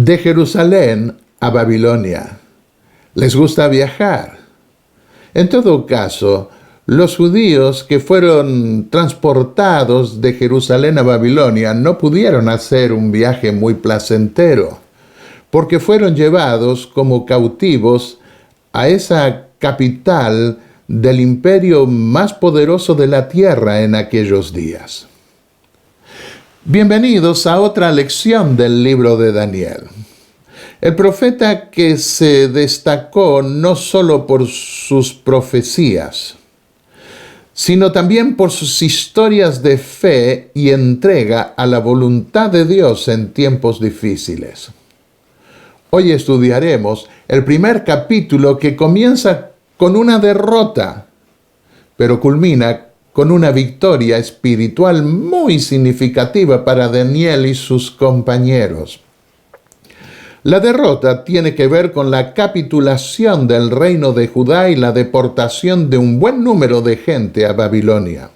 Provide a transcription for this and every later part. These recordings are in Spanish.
de Jerusalén a Babilonia. Les gusta viajar. En todo caso, los judíos que fueron transportados de Jerusalén a Babilonia no pudieron hacer un viaje muy placentero, porque fueron llevados como cautivos a esa capital del imperio más poderoso de la tierra en aquellos días. Bienvenidos a otra lección del libro de Daniel. El profeta que se destacó no solo por sus profecías, sino también por sus historias de fe y entrega a la voluntad de Dios en tiempos difíciles. Hoy estudiaremos el primer capítulo que comienza con una derrota, pero culmina con una victoria espiritual muy significativa para Daniel y sus compañeros. La derrota tiene que ver con la capitulación del reino de Judá y la deportación de un buen número de gente a Babilonia.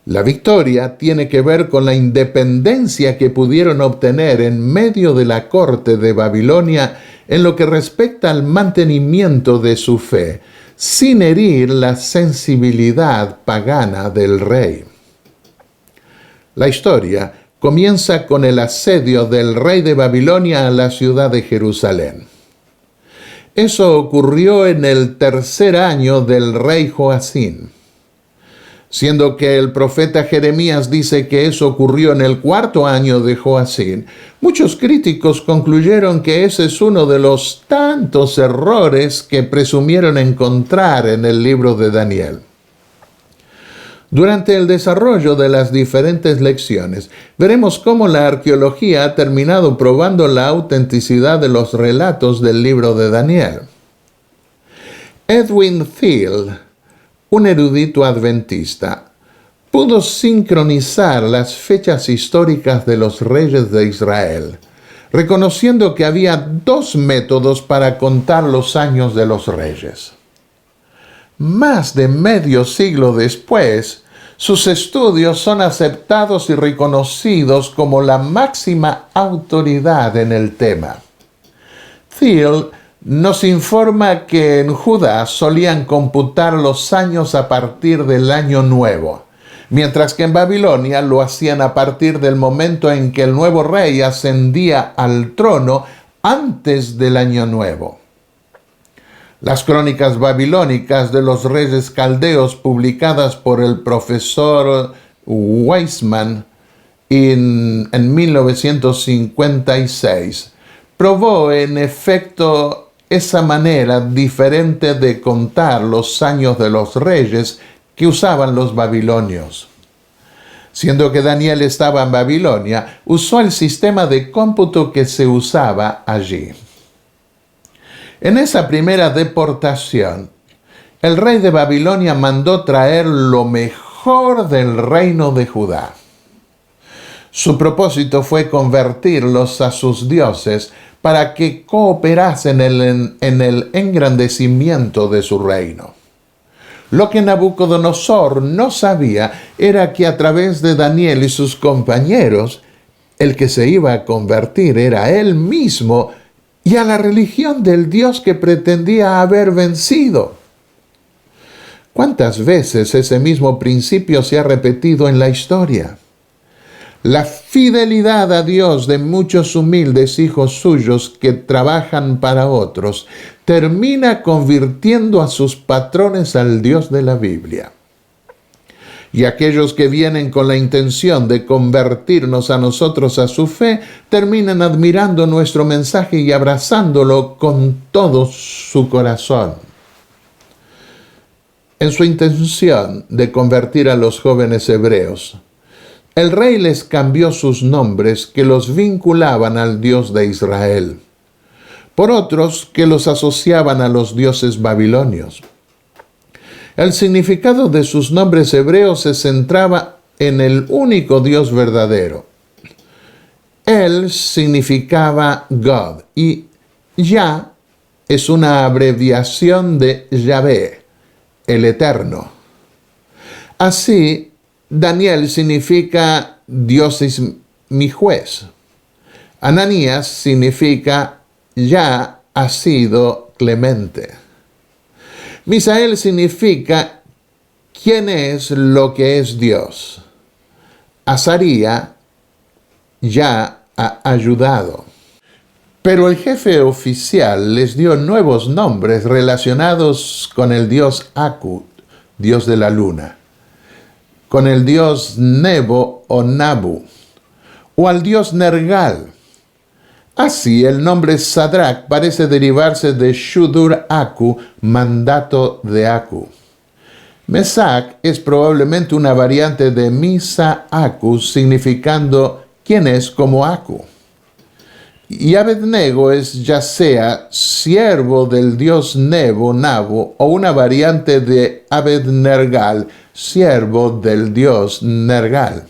La victoria tiene que ver con la independencia que pudieron obtener en medio de la corte de Babilonia en lo que respecta al mantenimiento de su fe, sin herir la sensibilidad pagana del rey. La historia comienza con el asedio del rey de Babilonia a la ciudad de Jerusalén. Eso ocurrió en el tercer año del rey Joacín, siendo que el profeta Jeremías dice que eso ocurrió en el cuarto año de Joacín. Muchos críticos concluyeron que ese es uno de los tantos errores que presumieron encontrar en el libro de Daniel. Durante el desarrollo de las diferentes lecciones, veremos cómo la arqueología ha terminado probando la autenticidad de los relatos del libro de Daniel. Edwin Thiel, un erudito adventista, pudo sincronizar las fechas históricas de los reyes de Israel, reconociendo que había dos métodos para contar los años de los reyes. Más de medio siglo después, sus estudios son aceptados y reconocidos como la máxima autoridad en el tema. Thiel nos informa que en Judá solían computar los años a partir del año nuevo, mientras que en Babilonia lo hacían a partir del momento en que el nuevo rey ascendía al trono antes del año nuevo. Las crónicas babilónicas de los reyes caldeos, publicadas por el profesor Weizmann en 1956, probó en efecto esa manera diferente de contar los años de los reyes que usaban los babilonios. Siendo que Daniel estaba en Babilonia, usó el sistema de cómputo que se usaba allí. En esa primera deportación, el rey de Babilonia mandó traer lo mejor del reino de Judá. Su propósito fue convertirlos a sus dioses para que cooperasen en el engrandecimiento de su reino. Lo que Nabucodonosor no sabía era que a través de Daniel y sus compañeros, el que se iba a convertir era él mismo y a la religión del Dios que pretendía haber vencido. ¿Cuántas veces ese mismo principio se ha repetido en la historia? La fidelidad a Dios de muchos humildes hijos suyos que trabajan para otros termina convirtiendo a sus patrones al Dios de la Biblia. Y aquellos que vienen con la intención de convertirnos a nosotros a su fe, terminan admirando nuestro mensaje y abrazándolo con todo su corazón. En su intención de convertir a los jóvenes hebreos, el rey les cambió sus nombres que los vinculaban al Dios de Israel, por otros que los asociaban a los dioses babilonios. El significado de sus nombres hebreos se centraba en el único Dios verdadero. Él significaba God y Yah es una abreviación de Yahvé, el Eterno. Así, Daniel significa Dios es mi juez. Ananías significa ya ha sido clemente. Misael significa quién es lo que es Dios. Azaría ya ha ayudado. Pero el jefe oficial les dio nuevos nombres relacionados con el dios Aku, dios de la luna, con el dios Nebo o Nabu, o al dios Nergal. Así, el nombre Sadrach parece derivarse de Shudur Aku, mandato de Aku. Mesach es probablemente una variante de Misa Aku, significando quién es como Aku. Y Abednego es ya sea siervo del dios Nebo, Nabu, o una variante de Abed-Nergal, siervo del dios Nergal.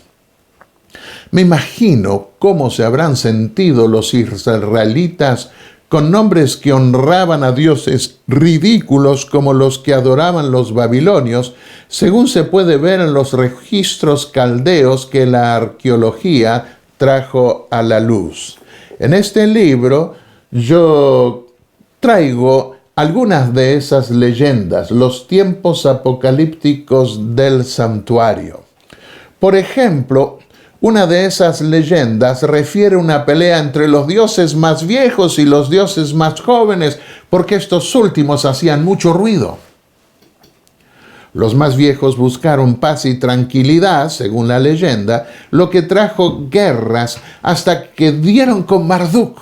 Me imagino cómo se habrán sentido los israelitas con nombres que honraban a dioses ridículos como los que adoraban los babilonios, según se puede ver en los registros caldeos que la arqueología trajo a la luz. En este libro yo traigo algunas de esas leyendas, los tiempos apocalípticos del santuario. Por ejemplo, una de esas leyendas refiere una pelea entre los dioses más viejos y los dioses más jóvenes, porque estos últimos hacían mucho ruido. Los más viejos buscaron paz y tranquilidad, según la leyenda, lo que trajo guerras hasta que dieron con Marduk,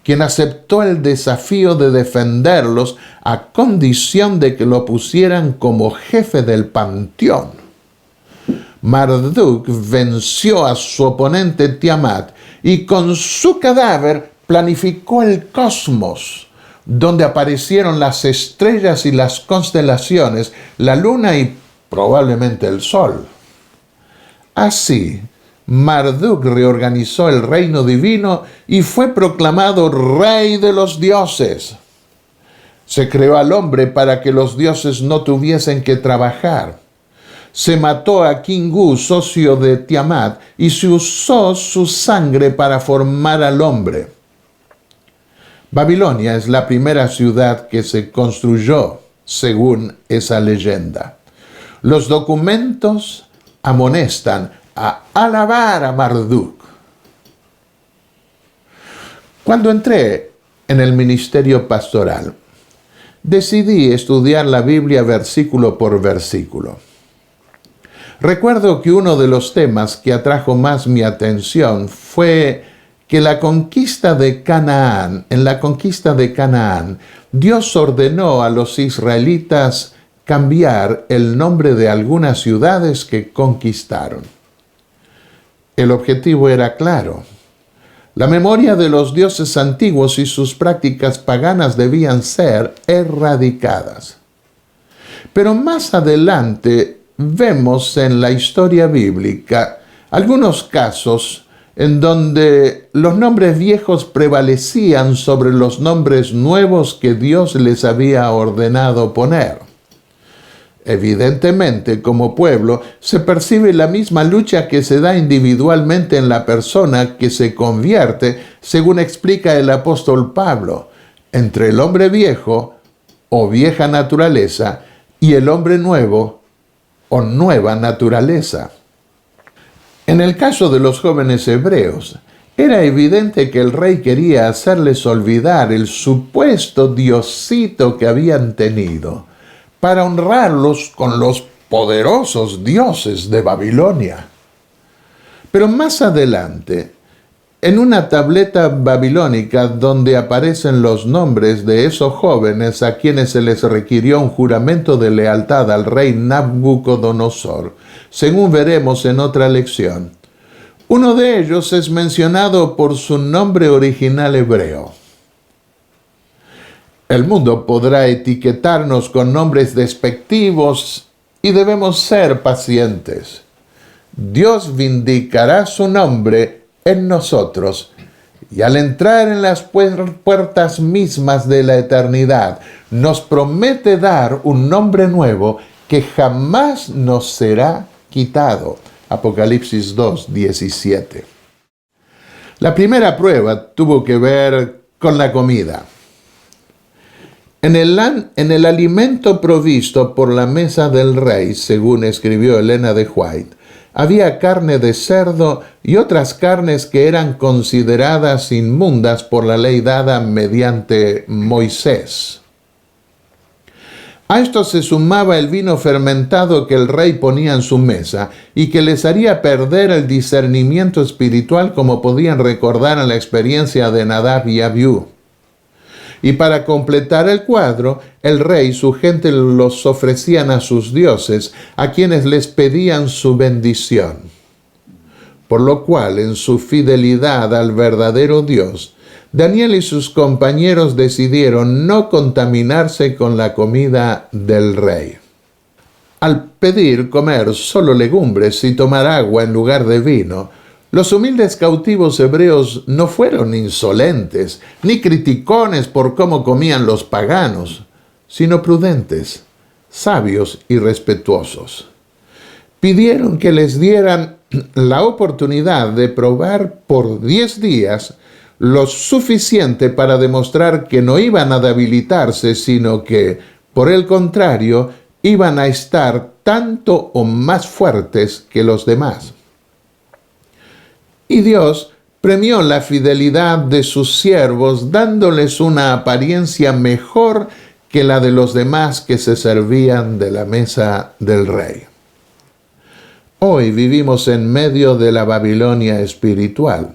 quien aceptó el desafío de defenderlos a condición de que lo pusieran como jefe del panteón. Marduk venció a su oponente Tiamat y con su cadáver planificó el cosmos, donde aparecieron las estrellas y las constelaciones, la luna y probablemente el sol. Así, Marduk reorganizó el reino divino y fue proclamado rey de los dioses. Se creó al hombre para que los dioses no tuviesen que trabajar. Se mató a Kingu, socio de Tiamat, y se usó su sangre para formar al hombre. Babilonia es la primera ciudad que se construyó, según esa leyenda. Los documentos amonestan a alabar a Marduk. Cuando entré en el ministerio pastoral, decidí estudiar la Biblia versículo por versículo. Recuerdo que uno de los temas que atrajo más mi atención fue que en la conquista de Canaán, Dios ordenó a los israelitas cambiar el nombre de algunas ciudades que conquistaron. El objetivo era claro. La memoria de los dioses antiguos y sus prácticas paganas debían ser erradicadas. Pero más adelante vemos en la historia bíblica algunos casos en donde los nombres viejos prevalecían sobre los nombres nuevos que Dios les había ordenado poner. Evidentemente, como pueblo, se percibe la misma lucha que se da individualmente en la persona que se convierte, según explica el apóstol Pablo, entre el hombre viejo o vieja naturaleza y el hombre nuevo o nueva naturaleza. En el caso de los jóvenes hebreos, era evidente que el rey quería hacerles olvidar el supuesto diosito que habían tenido, para honrarlos con los poderosos dioses de Babilonia. Pero más adelante, en una tableta babilónica donde aparecen los nombres de esos jóvenes a quienes se les requirió un juramento de lealtad al rey Nabucodonosor, según veremos en otra lección, uno de ellos es mencionado por su nombre original hebreo. El mundo podrá etiquetarnos con nombres despectivos y debemos ser pacientes. Dios vindicará su nombre en nosotros y al entrar en las puertas mismas de la eternidad, nos promete dar un nombre nuevo que jamás nos será quitado. Apocalipsis 2:17. La primera prueba tuvo que ver con la comida. En el alimento provisto por la mesa del rey, según escribió Elena de White, había carne de cerdo y otras carnes que eran consideradas inmundas por la ley dada mediante Moisés. A esto se sumaba el vino fermentado que el rey ponía en su mesa y que les haría perder el discernimiento espiritual, como podían recordar en la experiencia de Nadab y Abiú. Y para completar el cuadro, el rey y su gente los ofrecían a sus dioses, a quienes les pedían su bendición. Por lo cual, en su fidelidad al verdadero Dios, Daniel y sus compañeros decidieron no contaminarse con la comida del rey. Al pedir comer solo legumbres y tomar agua en lugar de vino, los humildes cautivos hebreos no fueron insolentes, ni criticones por cómo comían los paganos, sino prudentes, sabios y respetuosos. Pidieron que les dieran la oportunidad de probar por 10 días lo suficiente para demostrar que no iban a debilitarse, sino que, por el contrario, iban a estar tanto o más fuertes que los demás. Y Dios premió la fidelidad de sus siervos, dándoles una apariencia mejor que la de los demás que se servían de la mesa del rey. Hoy vivimos en medio de la Babilonia espiritual.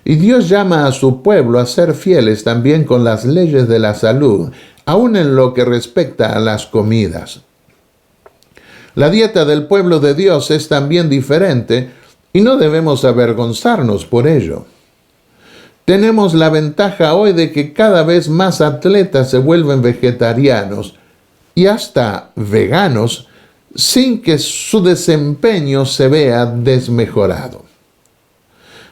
Y Dios llama a su pueblo a ser fieles también con las leyes de la salud, aun en lo que respecta a las comidas. La dieta del pueblo de Dios es también diferente y no debemos avergonzarnos por ello. Tenemos la ventaja hoy de que cada vez más atletas se vuelven vegetarianos y hasta veganos sin que su desempeño se vea desmejorado.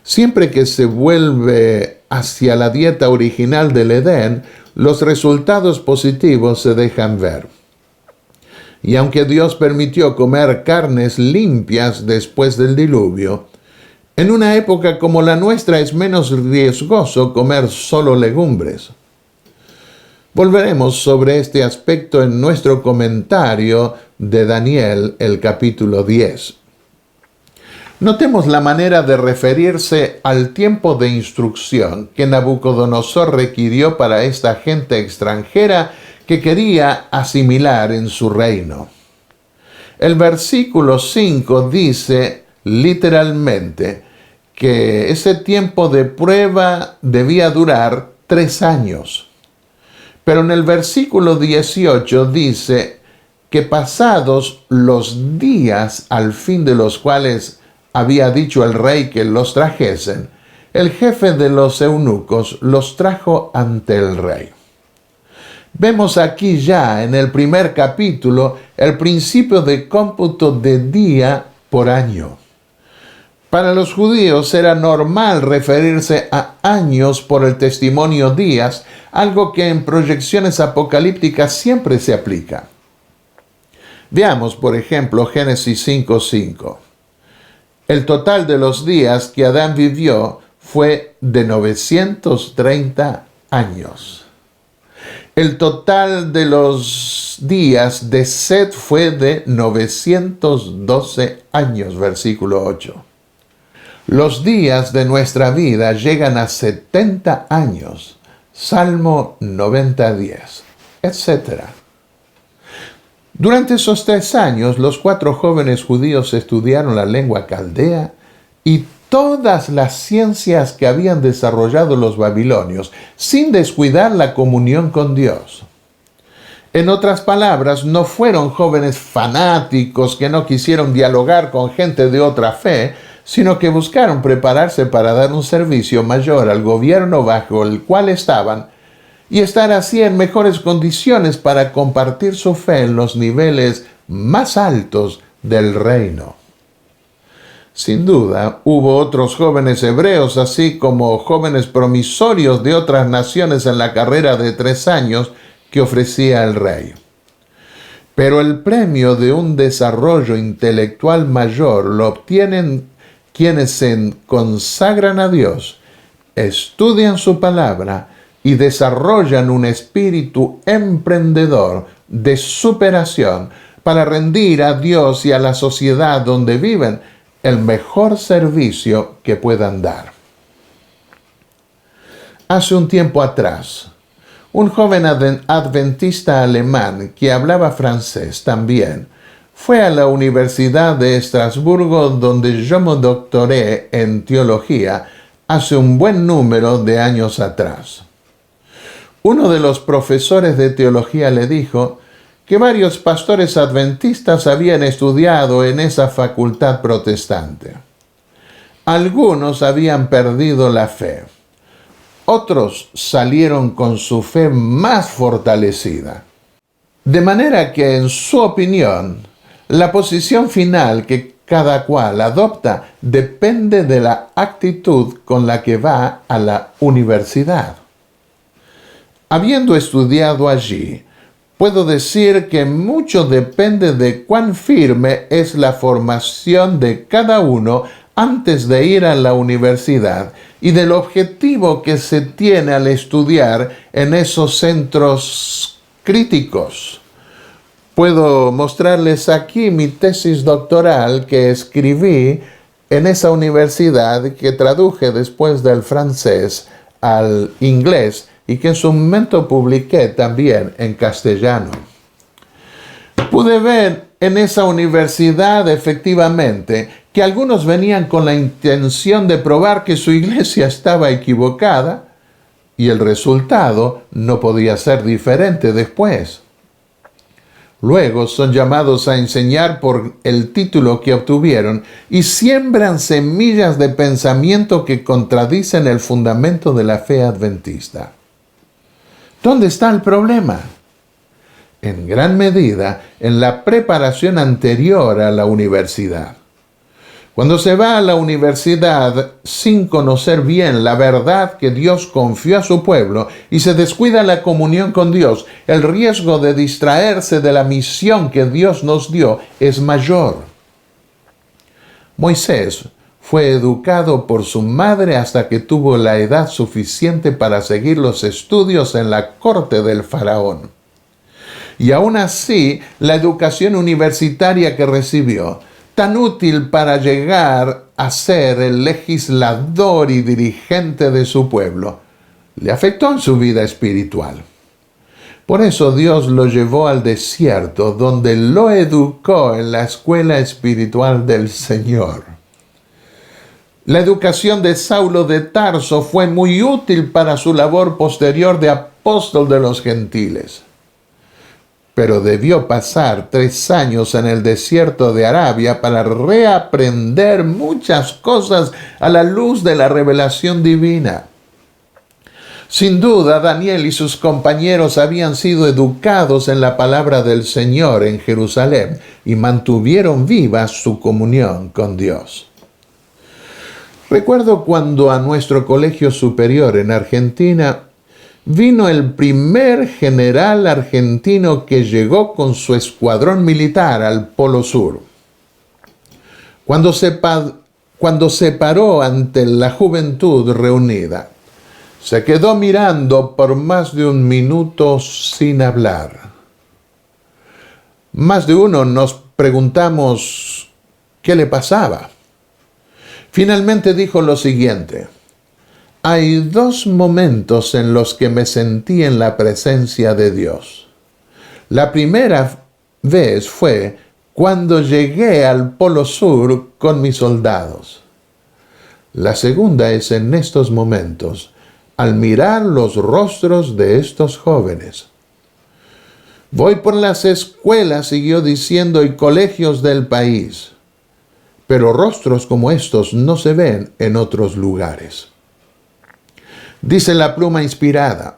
Siempre que se vuelve hacia la dieta original del Edén, los resultados positivos se dejan ver. Y aunque Dios permitió comer carnes limpias después del diluvio, en una época como la nuestra es menos riesgoso comer solo legumbres. Volveremos sobre este aspecto en nuestro comentario de Daniel, el capítulo 10. Notemos la manera de referirse al tiempo de instrucción que Nabucodonosor requirió para esta gente extranjera que quería asimilar en su reino. El versículo 5 dice literalmente que ese tiempo de prueba debía durar 3 años. Pero en el versículo 18 dice que pasados los días al fin de los cuales había dicho el rey que los trajesen, el jefe de los eunucos los trajo ante el rey. Vemos aquí ya en el primer capítulo el principio de cómputo de día por año. Para los judíos era normal referirse a años por el testimonio días, algo que en proyecciones apocalípticas siempre se aplica. Veamos, por ejemplo, Génesis 5:5. El total de los días que Adán vivió fue de 930 años. El total de los días de Set fue de 912 años, versículo 8. Los días de nuestra vida llegan a 70 años, Salmo 90:10, etc. Durante esos 3 años, los 4 jóvenes judíos estudiaron la lengua caldea y todas las ciencias que habían desarrollado los babilonios, sin descuidar la comunión con Dios. En otras palabras, no fueron jóvenes fanáticos que no quisieron dialogar con gente de otra fe, sino que buscaron prepararse para dar un servicio mayor al gobierno bajo el cual estaban y estar así en mejores condiciones para compartir su fe en los niveles más altos del reino. Sin duda, hubo otros jóvenes hebreos, así como jóvenes promisorios de otras naciones en la carrera de 3 años que ofrecía el rey. Pero el premio de un desarrollo intelectual mayor lo obtienen quienes se consagran a Dios estudian su palabra y desarrollan un espíritu emprendedor de superación para rendir a Dios y a la sociedad donde viven el mejor servicio que puedan dar. Hace un tiempo atrás, un joven adventista alemán que hablaba francés también fue a la Universidad de Estrasburgo, donde yo me doctoré en teología hace un buen número de años atrás. Uno de los profesores de teología le dijo que varios pastores adventistas habían estudiado en esa facultad protestante. Algunos habían perdido la fe. Otros salieron con su fe más fortalecida. De manera que, en su opinión, la posición final que cada cual adopta depende de la actitud con la que va a la universidad. Habiendo estudiado allí, puedo decir que mucho depende de cuán firme es la formación de cada uno antes de ir a la universidad y del objetivo que se tiene al estudiar en esos centros críticos. Puedo mostrarles aquí mi tesis doctoral que escribí en esa universidad, que traduje después del francés al inglés y que en su momento publiqué también en castellano. Pude ver en esa universidad efectivamente que algunos venían con la intención de probar que su iglesia estaba equivocada y el resultado no podía ser diferente después. Luego son llamados a enseñar por el título que obtuvieron y siembran semillas de pensamiento que contradicen el fundamento de la fe adventista. ¿Dónde está el problema? En gran medida en la preparación anterior a la universidad. Cuando se va a la universidad sin conocer bien la verdad que Dios confió a su pueblo y se descuida la comunión con Dios, el riesgo de distraerse de la misión que Dios nos dio es mayor. Moisés fue educado por su madre hasta que tuvo la edad suficiente para seguir los estudios en la corte del faraón. Y aún así, la educación universitaria que recibió, tan útil para llegar a ser el legislador y dirigente de su pueblo, le afectó en su vida espiritual. Por eso Dios lo llevó al desierto, donde lo educó en la escuela espiritual del Señor. La educación de Saulo de Tarso fue muy útil para su labor posterior de apóstol de los gentiles. Pero debió pasar 3 años en el desierto de Arabia para reaprender muchas cosas a la luz de la revelación divina. Sin duda, Daniel y sus compañeros habían sido educados en la palabra del Señor en Jerusalén y mantuvieron viva su comunión con Dios. Recuerdo cuando a nuestro colegio superior en Argentina vino el primer general argentino que llegó con su escuadrón militar al Polo Sur. Cuando se paró ante la juventud reunida, se quedó mirando por más de 1 minuto sin hablar. Más de uno nos preguntamos qué le pasaba. Finalmente dijo lo siguiente: hay 2 momentos en los que me sentí en la presencia de Dios. La primera vez fue cuando llegué al Polo Sur con mis soldados. La segunda es en estos momentos, al mirar los rostros de estos jóvenes. Voy por las escuelas, siguió diciendo, y colegios del país, pero rostros como estos no se ven en otros lugares. Dice la pluma inspirada: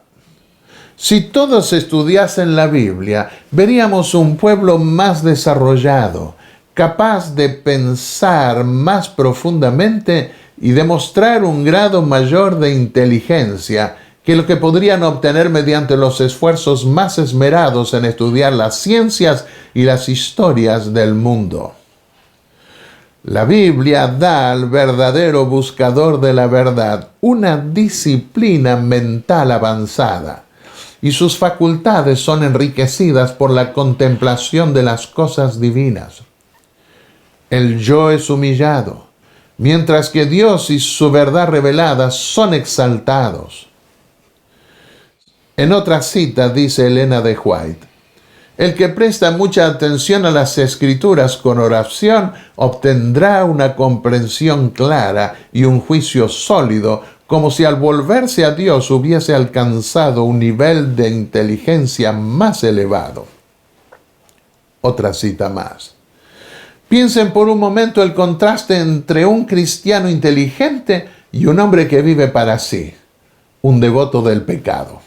si todos estudiasen la Biblia, veríamos un pueblo más desarrollado, capaz de pensar más profundamente y demostrar un grado mayor de inteligencia que lo que podrían obtener mediante los esfuerzos más esmerados en estudiar las ciencias y las historias del mundo. La Biblia da al verdadero buscador de la verdad una disciplina mental avanzada, y sus facultades son enriquecidas por la contemplación de las cosas divinas. El yo es humillado, mientras que Dios y su verdad revelada son exaltados. En otra cita dice Elena de White: el que presta mucha atención a las Escrituras con oración obtendrá una comprensión clara y un juicio sólido, como si al volverse a Dios hubiese alcanzado un nivel de inteligencia más elevado. Otra cita más. Piensen por un momento el contraste entre un cristiano inteligente y un hombre que vive para sí, un devoto del pecado.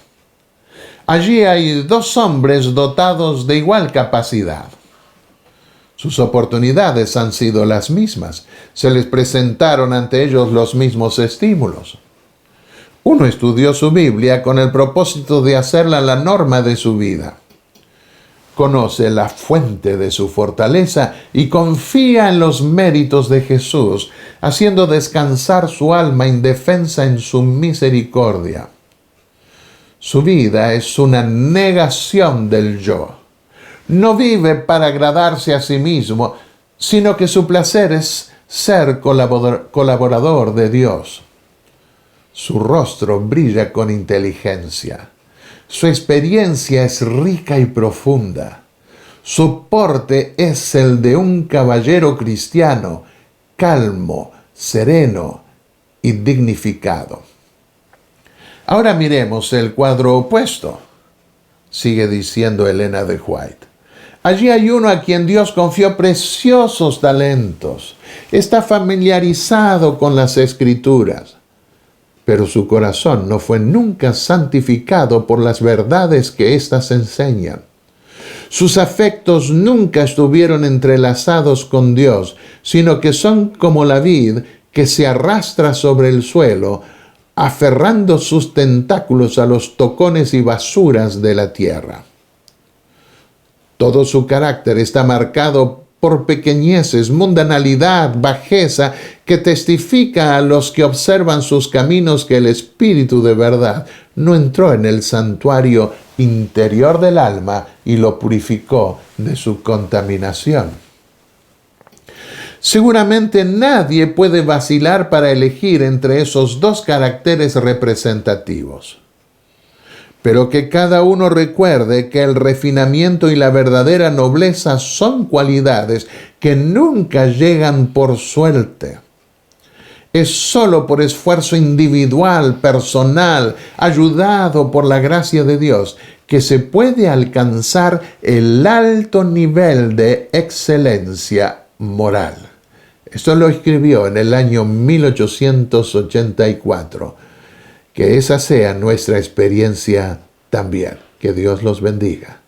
Allí hay dos hombres dotados de igual capacidad. Sus oportunidades han sido las mismas. Se les presentaron ante ellos los mismos estímulos. Uno estudió su Biblia con el propósito de hacerla la norma de su vida. Conoce la fuente de su fortaleza y confía en los méritos de Jesús, haciendo descansar su alma indefensa en su misericordia. Su vida es una negación del yo. No vive para agradarse a sí mismo, sino que su placer es ser colaborador de Dios. Su rostro brilla con inteligencia. Su experiencia es rica y profunda. Su porte es el de un caballero cristiano, calmo, sereno y dignificado. Ahora miremos el cuadro opuesto, sigue diciendo Elena de White. Allí hay uno a quien Dios confió preciosos talentos. Está familiarizado con las Escrituras, pero su corazón no fue nunca santificado por las verdades que éstas enseñan. Sus afectos nunca estuvieron entrelazados con Dios, sino que son como la vid que se arrastra sobre el suelo, aferrando sus tentáculos a los tocones y basuras de la tierra. Todo su carácter está marcado por pequeñeces, mundanalidad, bajeza, que testifica a los que observan sus caminos que el Espíritu de verdad no entró en el santuario interior del alma y lo purificó de su contaminación. Seguramente nadie puede vacilar para elegir entre esos dos caracteres representativos. Pero que cada uno recuerde que el refinamiento y la verdadera nobleza son cualidades que nunca llegan por suerte. Es solo por esfuerzo individual, personal, ayudado por la gracia de Dios, que se puede alcanzar el alto nivel de excelencia moral. Esto lo escribió en el año 1884. Que esa sea nuestra experiencia también. Que Dios los bendiga.